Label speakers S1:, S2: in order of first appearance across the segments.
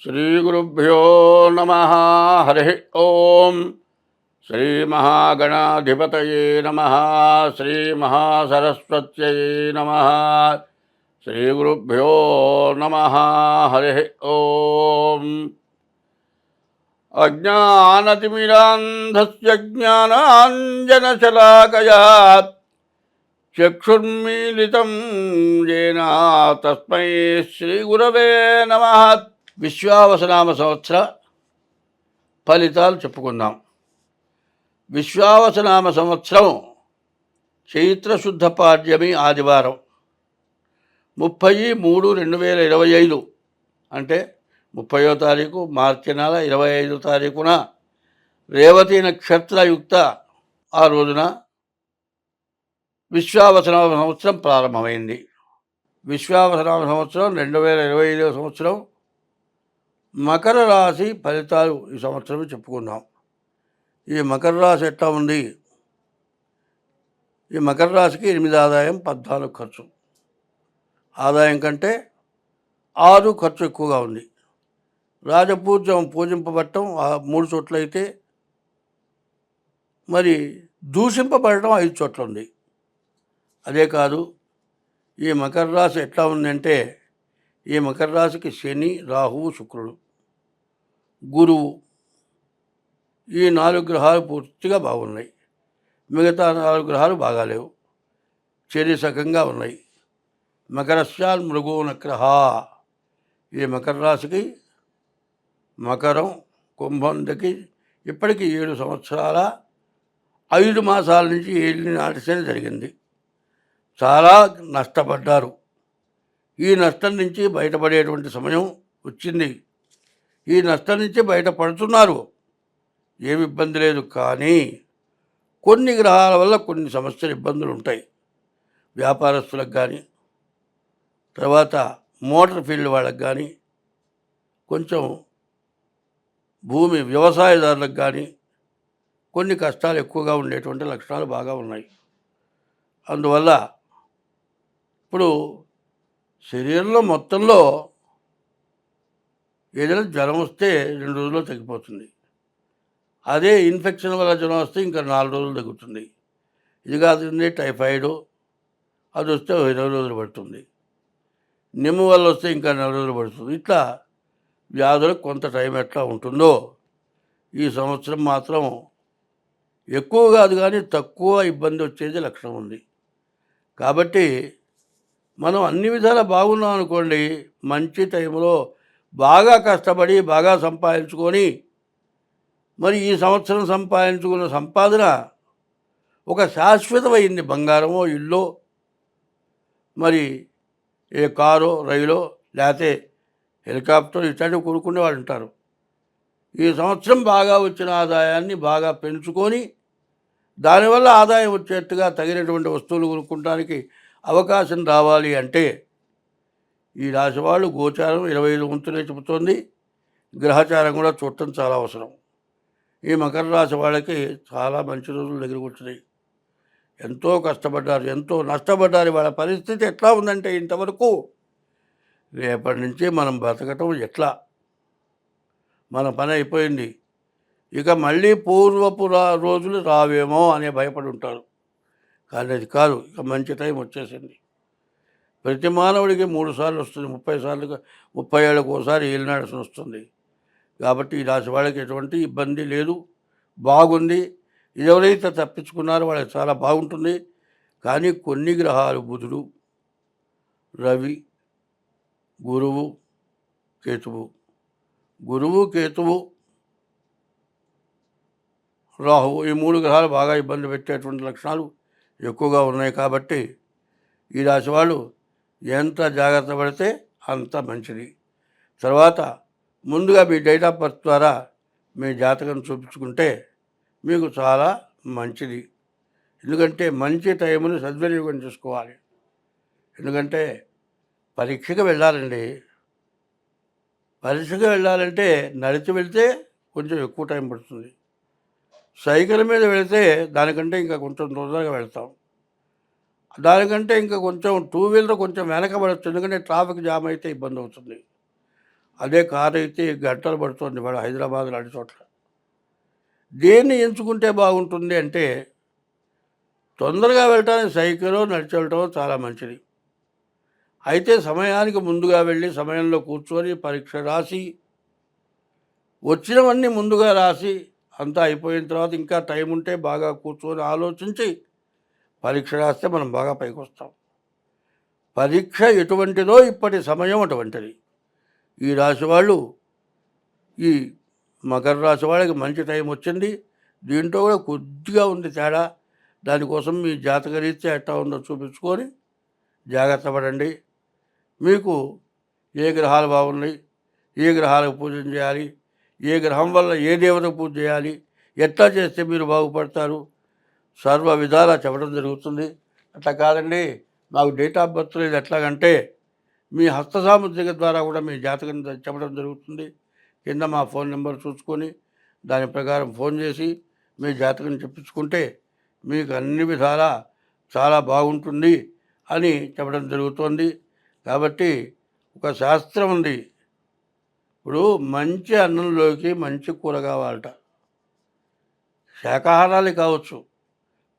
S1: శ్రీగురుభ్యో నమ. హరి ఓం. శ్రీమహాగణాధిపతయే నమ. శ్రీమహాసరస్వత్యై నమ. శ్రీగురుభ్యో నమ. హరి ఓం. అజ్ఞానతిమిరాంధస్య జ్ఞానాంజనశలాకయా చక్షుర్మీలితం येन తస్మై శ్రీగురవే నమః. విశ్వావసనామ సంవత్సర ఫలితాలు చెప్పుకుందాం. విశ్వావసనామ సంవత్సరం చైత్రశుద్ధ పాడ్యమి ఆదివారం 30/3/2025 అంటే 30వ తారీఖు మార్చి నెల 25వ తారీఖున రేవతి నక్షత్రయుక్త ఆ రోజున విశ్వావసనామ సంవత్సరం ప్రారంభమైంది. విశ్వావసనామ సంవత్సరం 2025 సంవత్సరం మకర రాశి ఫలితాలు ఈ సంవత్సరం చెప్పుకుందాం. ఈ మకర రాశి ఎట్లా ఉంది? ఈ మకర రాశికి 8 ఆదాయం, 14 ఖర్చు. ఆదాయం కంటే 6 ఖర్చు ఎక్కువగా ఉంది. రాజపూజ్యం పూజింపబడటం 3 చోట్ల అయితే మరి దూషింపబడటం 5 చోట్ల ఉంది. అదే కాదు, ఈ మకర రాశి ఎట్లా ఉందంటే ఈ మకర రాశికి శని, రాహువు, శుక్రుడు, గురువు ఈ 4 గ్రహాలు పూర్తిగా బాగున్నాయి. మిగతా 4 గ్రహాలు బాగాలేవు, చెరిసకంగా ఉన్నాయి. మకరస్యాల్ మృగో నగ్రహ. ఈ మకర రాశికి మకరం, కుంభం దగ్గర ఇప్పటికీ 7 సంవత్సరాల 5 మాసాల నుంచి 7 నాటిసేనే జరిగింది. చాలా నష్టపడ్డారు. ఈ నష్టం నుంచి బయటపడేటువంటి సమయం వచ్చింది. ఈ నష్టం నుంచి బయటపడుతున్నారు, ఏమి ఇబ్బంది లేదు. కానీ కొన్ని గ్రహాల వల్ల కొన్ని సమస్యలు, ఇబ్బందులు ఉంటాయి. వ్యాపారస్తులకు కానీ, తర్వాత మోటార్ ఫీల్డ్ వాళ్ళకి కానీ, కొంచెం భూమి వ్యవసాయదారులకు కానీ కొన్ని కష్టాలు ఎక్కువగా ఉండేటువంటి లక్షణాలు బాగా ఉన్నాయి. అందువల్ల ఇప్పుడు శరీరంలో మొత్తంలో ఏదైనా జ్వరం వస్తే 2 రోజుల్లో తగ్గిపోతుంది. అదే ఇన్ఫెక్షన్ వల్ల జ్వరం వస్తే ఇంకా 4 రోజులు తగ్గుతుంది. ఇది కాదు టైఫాయిడ్, అది వస్తే 20 రోజులు పడుతుంది. నిమ్ము వల్ల వస్తే ఇంకా 4 రోజులు పడుతుంది. ఇట్లా వ్యాధులకు కొంత టైం ఎట్లా ఉంటుందో ఈ సంవత్సరం మాత్రం ఎక్కువ కాదు కానీ తక్కువ ఇబ్బంది వచ్చేది లక్షణం ఉంది. కాబట్టి మనం అన్ని విధాలా బాగున్నాం అనుకోండి, మంచి టైంలో బాగా కష్టపడి బాగా సంపాదించుకొని మరి ఈ సంవత్సరం సంపాదించుకున్న సంపాదన ఒక శాశ్వతమైంది. బంగారమో, ఇల్లో, మరి ఏ కారో, రైలో, లేకపోతే హెలికాప్టర్ ఇట్లాంటివి కొనుక్కునే వాళ్ళు ఉంటారు. ఈ సంవత్సరం బాగా వచ్చిన ఆదాయాన్ని బాగా పెంచుకొని దానివల్ల ఆదాయం వచ్చేట్టుగా తగినటువంటి వస్తువులు కొనుక్కోవడానికి అవకాశం రావాలి అంటే ఈ రాశి వాళ్ళు గోచారం 25 వంతులే చెబుతోంది. గ్రహచారం కూడా చూడటం చాలా అవసరం. ఈ మకర రాశి వాళ్ళకి చాలా మంచి రోజులు దగ్గరకు వచ్చినాయి. ఎంతో కష్టపడ్డారు, ఎంతో నష్టపడ్డారు. వాళ్ళ పరిస్థితి ఎట్లా ఉందంటే ఇంతవరకు రేపటి నుంచి మనం బ్రతకటం ఎట్లా, మన పని అయిపోయింది, ఇక మళ్ళీ పూర్వపు రోజులు రావేమో అనే భయపడి ఉంటారు. కానీ అది కాదు, ఇక మంచి టైం వచ్చేసింది. ప్రతి మానవుడికి 3 సార్లు వస్తుంది, 30 ఏళ్ళకు ఒకసారి ఏలినాడు వస్తుంది. కాబట్టి ఈ రాశి వాళ్ళకి ఎటువంటి ఇబ్బంది లేదు, బాగుంది. ఎవరైతే తప్పించుకున్నారో వాళ్ళకి చాలా బాగుంటుంది. కానీ కొన్ని గ్రహాలు బుధుడు, రవి, గురువు, కేతువు, రాహువు ఈ 3 గ్రహాలు బాగా ఇబ్బంది పెట్టేటువంటి లక్షణాలు ఎక్కువగా ఉన్నాయి. కాబట్టి ఈ రాశి వాళ్ళు ఎంత జాగ్రత్త పడితే అంత మంచిది. తర్వాత ముందుగా మీ డేట్ ఆఫ్ బర్త్ ద్వారా మీ జాతకం చూపించుకుంటే మీకు చాలా మంచిది. ఎందుకంటే మంచి టైంని సద్వినియోగం చేసుకోవాలి. ఎందుకంటే పరీక్షకు వెళ్ళాలండి. పరీక్షకు వెళ్ళాలంటే నడిచి వెళ్తే కొంచెం ఎక్కువ టైం పడుతుంది. సైకిల్ మీద వెళితే దానికంటే ఇంకా కొంచెం తొందరగా వెళ్తాం. దానికంటే ఇంకా కొంచెం 2 వీలర్ కొంచెం వెనకబడచ్చు, ఎందుకంటే ట్రాఫిక్ జామ్ అయితే ఇబ్బంది అవుతుంది. అదే కారు అయితే గంటలు పడుతుంది వాడు హైదరాబాద్ లాంటి చోట్ల. దేన్ని ఎంచుకుంటే బాగుంటుంది అంటే తొందరగా వెళ్ళటానికి సైకిలో నడిచి వెళ్ళటమో చాలా మంచిది. అయితే సమయానికి ముందుగా వెళ్ళి సమయంలో కూర్చొని పరీక్ష రాసి వచ్చినవన్నీ ముందుగా రాసి అంతా అయిపోయిన తర్వాత ఇంకా టైం ఉంటే బాగా కూర్చొని ఆలోచించి పరీక్ష రాస్తే మనం బాగా పైకి వస్తాం. పరీక్ష ఎటువంటిదో ఇప్పటి సమయం అటువంటిది. ఈ రాశి వాళ్ళు ఈ మకర రాశి వాళ్ళకి మంచి టైం వచ్చింది. దీంట్లో కూడా కొద్దిగా ఉంది తేడా. దానికోసం మీ జాతకరీత్యా ఎట్లా ఉందో చూపించుకొని జాగ్రత్త పడండి. మీకు ఏ గ్రహాలు బాగున్నాయి, ఏ గ్రహాలకు పూజన చేయాలి, ఏ గ్రహం వల్ల ఏ దేవతకు పూజ చేయాలి, ఎట్లా చేస్తే మీరు బాగుపడతారు, సర్వ విధాలా చెప్పడం జరుగుతుంది. అట్లా కాదండి నాకు డేట్ ఆఫ్ బర్త్ లేదు ఎట్లాగంటే మీ హస్త సాముద్రిక ద్వారా కూడా మీ జాతకం చెప్పడం జరుగుతుంది. కింద మా ఫోన్ నెంబర్ చూసుకొని దాని ప్రకారం ఫోన్ చేసి మీ జాతకం చెప్పించుకుంటే మీకు అన్ని విధాలా చాలా బాగుంటుంది అని చెప్పడం జరుగుతుంది. కాబట్టి ఒక శాస్త్రం ఉంది. ఇప్పుడు మంచి అన్నంలోకి మంచి కూర కావాలట. శాకాహారాలు కావచ్చు.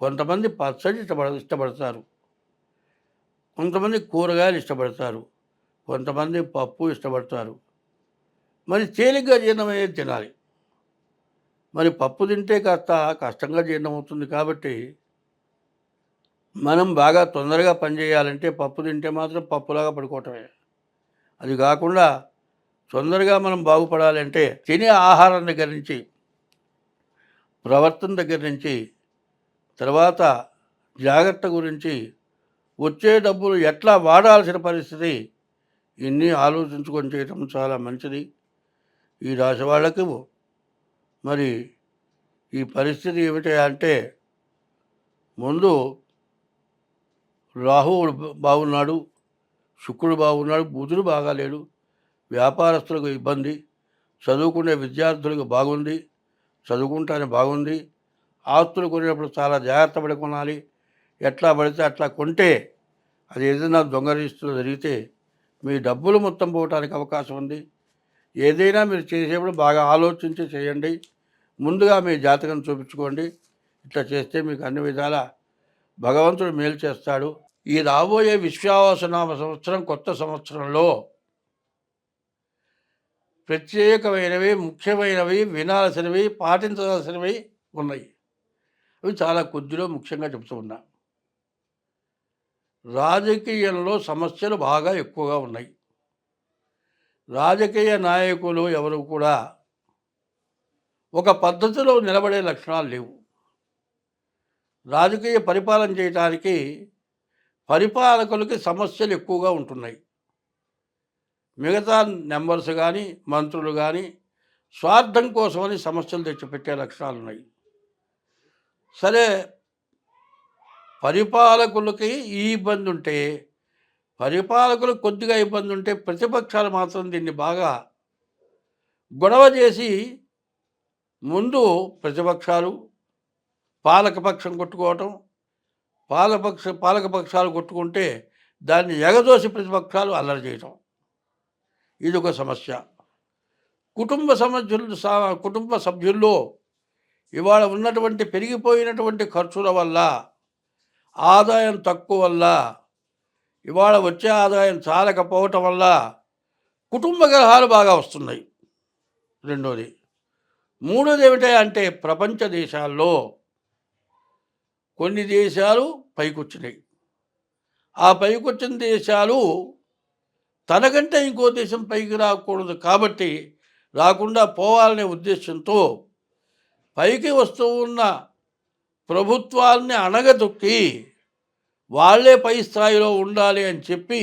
S1: కొంతమంది పచ్చడి ఇష్టపడతారు, కొంతమంది కూరగాయలు ఇష్టపడతారు, కొంతమంది పప్పు ఇష్టపడతారు. మరి తేలిగ్గా జీర్ణమయ్యేది తినాలి. మరి పప్పు తింటే కాస్త కష్టంగా జీర్ణమవుతుంది. కాబట్టి మనం బాగా తొందరగా పనిచేయాలంటే పప్పు తింటే మాత్రం పప్పులాగా పడుకోవటమే. అది కాకుండా తొందరగా మనం బాగుపడాలంటే తినే ఆహారం దగ్గర నుంచి, ప్రవర్తన దగ్గర నుంచి, తర్వాత జాగ్రత్త గురించి, వచ్చే డబ్బులు ఎట్లా వాడాల్సిన పరిస్థితి, ఇన్ని ఆలోచించుకొని చేయటం చాలా మంచిది. ఈ రాశి వాళ్ళకు మరి ఈ పరిస్థితి ఏమిటి అంటే ముందు రాహువుడు బాగున్నాడు, శుక్రుడు బాగున్నాడు, బుధుడు బాగాలేడు. వ్యాపారస్తులకు ఇబ్బంది, చదువుకునే విద్యార్థులకు బాగుంది, చదువుకుంటానే బాగుంది. ఆస్తులు కొనేటప్పుడు చాలా జాగ్రత్త పడి కొనాలి. ఎట్లా పడితే అట్లా కొంటే అది ఏదైనా దొంగలిస్తూ జరిగితే మీ డబ్బులు మొత్తం పోవటానికి అవకాశం ఉంది. ఏదైనా మీరు చేసేప్పుడు బాగా ఆలోచించి చేయండి. ముందుగా మీ జాతకం చూపించుకోండి. ఇట్లా చేస్తే మీకు అన్ని విధాల భగవంతుడు మేలు చేస్తాడు. ఈ రాబోయే విశ్వావసనామ సంవత్సరం, కొత్త సంవత్సరంలో ప్రత్యేకమైనవి, ముఖ్యమైనవి, వినాల్సినవి, పాటించాల్సినవి ఉన్నాయి. అవి చాలా కొద్దిలో ముఖ్యంగా చెప్తూ ఉన్నా. రాజకీయంలో సమస్యలు బాగా ఎక్కువగా ఉన్నాయి. రాజకీయ నాయకులు ఎవరు కూడా ఒక పద్ధతిలో నిలబడే లక్షణాలు లేవు. రాజకీయ పరిపాలన చేయడానికి పరిపాలకులకి సమస్యలు ఎక్కువగా ఉంటున్నాయి. మిగతా మెంబర్స్ కానీ, మంత్రులు కానీ స్వార్థం కోసమని సమస్యలు తెచ్చిపెట్టే లక్షణాలు ఉన్నాయి. సరే, పరిపాలకులకి ఈ ఇబ్బంది ఉంటే, పరిపాలకులకు కొద్దిగా ఇబ్బంది ఉంటే ప్రతిపక్షాలు మాత్రం దీన్ని బాగా గొడవ చేసి ముందు ప్రతిపక్షాలు పాలకపక్షం కొట్టుకోవటం, పాలకపక్షాలు కొట్టుకుంటే దాన్ని ఎగదోసి ప్రతిపక్షాలు అల్లరి చేయటం, ఇది ఒక సమస్య. కుటుంబ సభ్యుల్లో ఇవాళ ఉన్నటువంటి పెరిగిపోయినటువంటి ఖర్చుల వల్ల, ఆదాయం తక్కువ వల్ల, ఇవాళ వచ్చే ఆదాయం చాలకపోవటం వల్ల కుటుంబ కలహాలు బాగా వస్తున్నాయి. రెండోది. మూడోది ఏమిటంటే ప్రపంచ దేశాల్లో కొన్ని దేశాలు పైకొచ్చినాయి. ఆ పైకొచ్చిన దేశాలు తనకంటే ఇంకో దేశం పైకి రాకూడదు కాబట్టి, రాకుండా పోవాలనే ఉద్దేశంతో పైకి వస్తూ ఉన్న ప్రభుత్వాల్ని అణగదొక్కి వాళ్ళే పై స్థాయిలో ఉండాలి అని చెప్పి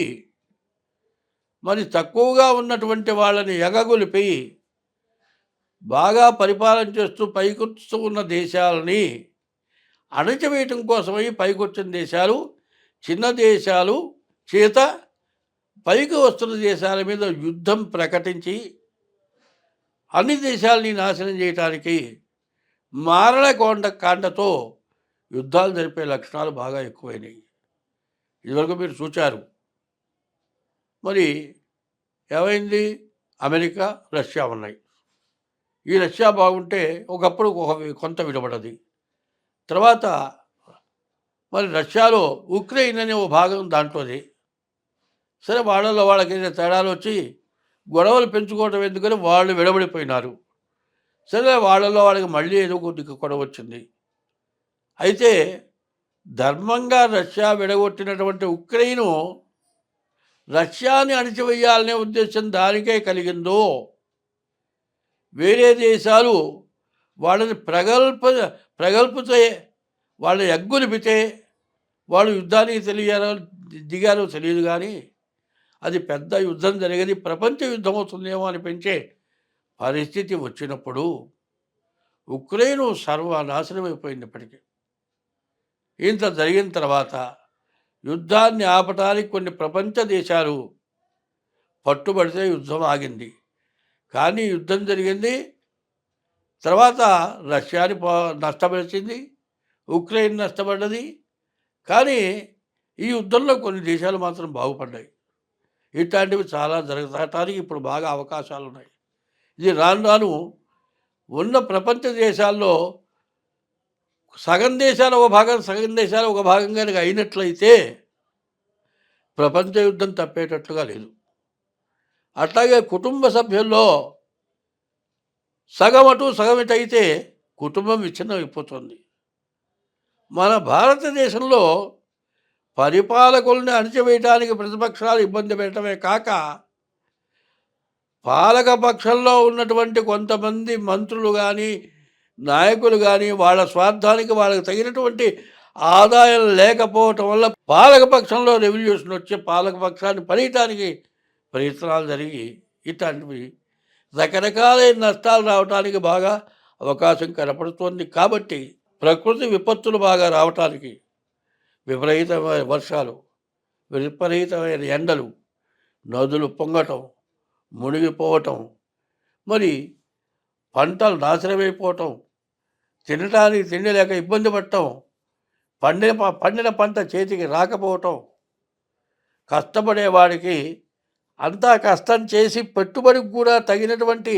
S1: మరి తక్కువగా ఉన్నటువంటి వాళ్ళని ఎగగొలిపి బాగా పరిపాలన చేస్తూ పైకొస్తూ ఉన్న దేశాలని అణచివేయటం కోసమై పైకొచ్చిన దేశాలు చిన్న దేశాలు చేత పైకి వస్తున్న దేశాల మీద యుద్ధం ప్రకటించి అన్ని దేశాలని నాశనం చేయటానికి కాండతో యుద్ధాలు జరిపే లక్షణాలు బాగా ఎక్కువైనాయి. ఇదివరకు మీరు చూచారు. మరి ఏమైంది? అమెరికా, రష్యా ఉన్నాయి. ఈ రష్యా బాగుంటే ఒకప్పుడు కొంత విడబడది. తర్వాత మరి రష్యాలో ఉక్రెయిన్ అనే ఓ భాగం దాంట్లోది. సరే వాళ్ళలో వాళ్ళకేదో తేడాలొచ్చి గొడవలు పెంచుకోవడం ఎందుకని వాళ్ళు విడబడిపోయినారు. సరే వాళ్ళలో వాళ్ళకి మళ్ళీ ఏదో కొద్దిగా గొడవొచ్చింది. అయితే ధర్మంగా రష్యా విడగొట్టినటువంటి ఉక్రెయిను రష్యాని అణిచివేయాలనే ఉద్దేశం దానికే కలిగిందో, వేరే దేశాలు వాళ్ళని ప్రగల్భతే వాళ్ళ ఎగ్గునిపితే వాళ్ళు యుద్ధానికి దిగారో తెలియదు కానీ అది పెద్ద యుద్ధం జరిగేది ప్రపంచ యుద్ధం అవుతుందేమో అనిపించే పరిస్థితి వచ్చినప్పుడు ఉక్రెయిన్ సర్వనాశనం అయిపోయింది. ఇప్పటికీ ఇంత జరిగిన తర్వాత యుద్ధాన్ని ఆపటానికి కొన్ని ప్రపంచ దేశాలు పట్టుబడితే యుద్ధం ఆగింది. కానీ యుద్ధం జరిగింది. తర్వాత రష్యాని నష్టపరిచింది, ఉక్రెయిన్ నష్టపడ్డది. కానీ ఈ యుద్ధంలో కొన్ని దేశాలు మాత్రం బాగుపడ్డాయి. ఇట్లాంటివి చాలా జరగటానికి ఇప్పుడు బాగా అవకాశాలు ఉన్నాయి. ఇది రాను రాను ఉన్న ప్రపంచ దేశాల్లో సగం దేశాలు ఒక భాగం, సగం దేశాలు ఒక భాగం కనుక అయినట్లయితే ప్రపంచ యుద్ధం తప్పేటట్లుగా లేదు. అట్లాగే కుటుంబ సభ్యుల్లో సగం అటు సగం ఇటు అయితే కుటుంబం విచ్ఛిన్నం అయిపోతుంది. మన భారతదేశంలో పరిపాలకుల్ని అణచివేయటానికి ప్రతిపక్షాలు ఇబ్బంది పెట్టడమే కాక పాలక పక్షంలో ఉన్నటువంటి కొంతమంది మంత్రులు కానీ నాయకులు కానీ వాళ్ళ స్వార్థానికి వాళ్ళకి తగినటువంటి ఆదాయం లేకపోవటం వల్ల పాలకపక్షంలో రెవల్యూషన్ వచ్చి పాలకపక్షాన్ని పడేయటానికి ప్రయత్నాలు జరిగి ఇట్లాంటివి రకరకాలైన నష్టాలు రావడానికి బాగా అవకాశం కనపడుతోంది. కాబట్టి ప్రకృతి విపత్తులు బాగా రావటానికి విపరీతమైన వర్షాలు, విపరీతమైన ఎండలు, నదులు పొంగటం, మునిగిపోవటం, మరి పంటలు నాశనమైపోవటం, తినటానికి తిండి లేక ఇబ్బంది పడటం, పండిన పంట చేతికి రాకపోవటం, కష్టపడేవాడికి అంతా కష్టం చేసి పెట్టుబడికి కూడా తగినటువంటి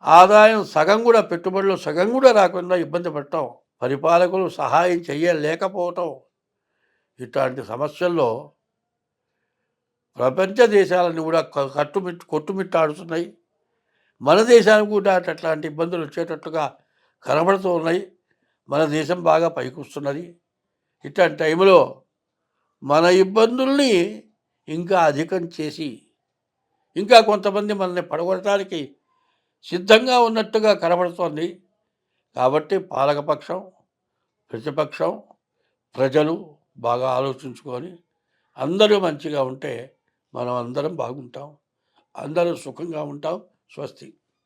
S1: ఆదాయం సగం కూడా, పెట్టుబడిలో సగం కూడా రాకుండా ఇబ్బంది పడటం, పరిపాలకులు సహాయం చేయలేకపోవటం, ఇట్లాంటి సమస్యల్లో ప్రపంచ దేశాలను కూడా కొట్టుమిట్టాడుతున్నాయి. మన దేశానికి కూడా అట్లాంటి ఇబ్బందులు వచ్చేటట్లుగా కనబడుతూ ఉన్నాయి. మన దేశం బాగా పైకి వస్తున్నది. ఇట్లాంటి టైంలో మన ఇబ్బందుల్ని ఇంకా అధికం చేసి ఇంకా కొంతమంది మనల్ని పడగొట్టడానికి సిద్ధంగా ఉన్నట్టుగా కనబడుతోంది. కాబట్టి పాలకపక్షం, ప్రతిపక్షం, ప్రజలు బాగా ఆలోచించుకొని అందరూ మంచిగా ఉంటే మనం అందరం బాగుంటాం, అందరూ సుఖంగా ఉంటాం. స్వస్తి.